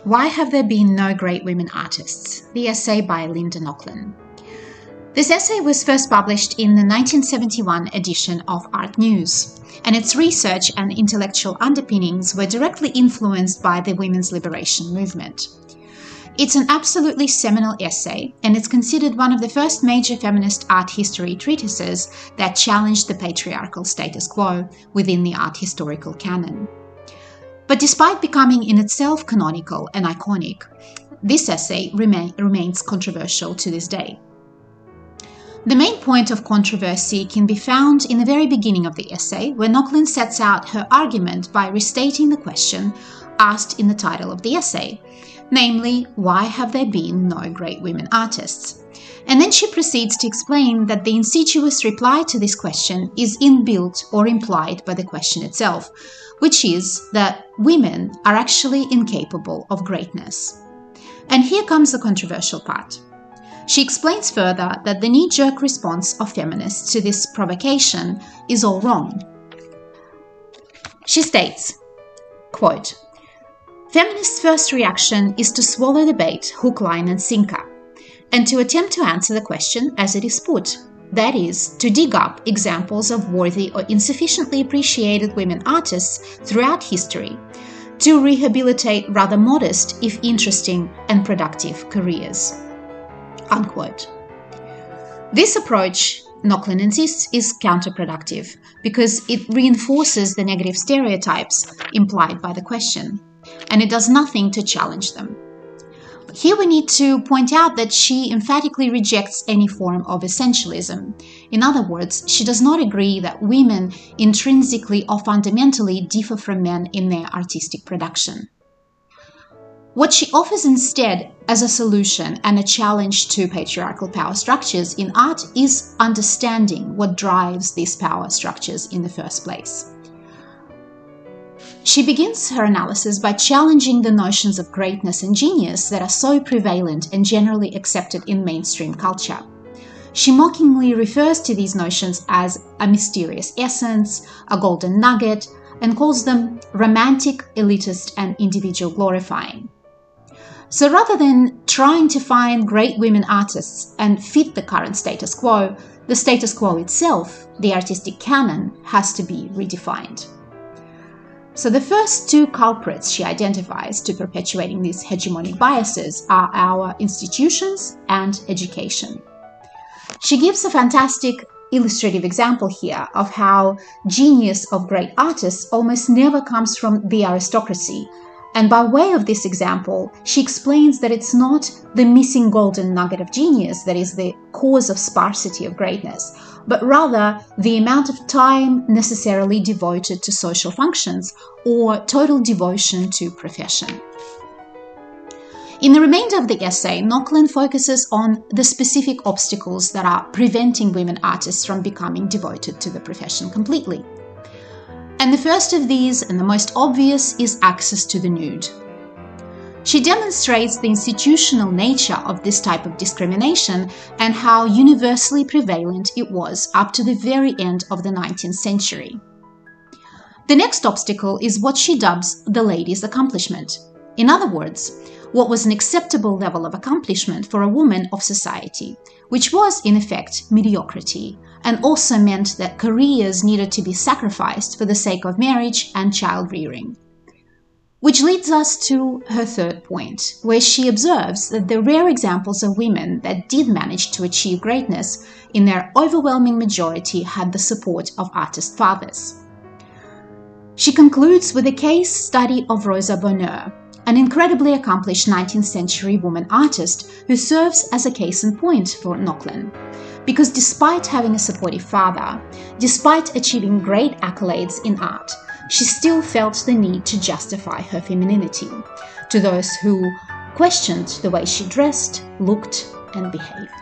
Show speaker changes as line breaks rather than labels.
Why Have There Been No Great Women Artists? The essay by Linda Nochlin. This essay was first published in the 1971 edition of Art News, and its research and intellectual underpinnings were directly influenced by the women's liberation movement. It's an absolutely seminal essay, and it's considered one of the first major feminist art history treatises that challenged the patriarchal status quo within the art historical canon. But despite becoming in itself canonical and iconic, this essay remains controversial to this day. The main point of controversy can be found in the very beginning of the essay, where Nochlin sets out her argument by restating the question asked in the title of the essay, namely, why have there been no great women artists? And then she proceeds to explain that the insidious reply to this question is inbuilt or implied by the question itself, which is that women are actually incapable of greatness. And here comes the controversial part. She explains further that the knee-jerk response of feminists to this provocation is all wrong. She states, quote, "Feminists' first reaction is to swallow the bait hook, line and sinker, and to attempt to answer the question as it is put. That is, to dig up examples of worthy or insufficiently appreciated women artists throughout history, to rehabilitate rather modest, if interesting and productive careers." Unquote. This approach, Nochlin insists, is counterproductive because it reinforces the negative stereotypes implied by the question, and it does nothing to challenge them. Here we need to point out that she emphatically rejects any form of essentialism. In other words, she does not agree that women intrinsically or fundamentally differ from men in their artistic production. What she offers instead as a solution and a challenge to patriarchal power structures in art is understanding what drives these power structures in the first place. She begins her analysis by challenging the notions of greatness and genius that are so prevalent and generally accepted in mainstream culture. She mockingly refers to these notions as a mysterious essence, a golden nugget, and calls them romantic, elitist, and individual glorifying. So rather than trying to find great women artists and fit the current status quo itself, the artistic canon, has to be redefined. So the first two culprits she identifies to perpetuating these hegemonic biases are our institutions and education. She gives a fantastic illustrative example here of how genius of great artists almost never comes from the aristocracy. And by way of this example, she explains that it's not the missing golden nugget of genius that is the cause of sparsity of greatness, but rather the amount of time necessarily devoted to social functions or total devotion to profession. In the remainder of the essay, Nochlin focuses on the specific obstacles that are preventing women artists from becoming devoted to the profession completely. And the first of these, and the most obvious, is access to the nude. She demonstrates the institutional nature of this type of discrimination and how universally prevalent it was up to the very end of the 19th century. The next obstacle is what she dubs the lady's accomplishment. In other words, what was an acceptable level of accomplishment for a woman of society, which was, in effect, mediocrity, and also meant that careers needed to be sacrificed for the sake of marriage and child rearing. Which leads us to her third point, where she observes that the rare examples of women that did manage to achieve greatness, in their overwhelming majority, had the support of artist fathers. She concludes with a case study of Rosa Bonheur, an incredibly accomplished 19th century woman artist who serves as a case in point for Nochlin. Because despite having a supportive father, despite achieving great accolades in art, she still felt the need to justify her femininity to those who questioned the way she dressed, looked, and behaved.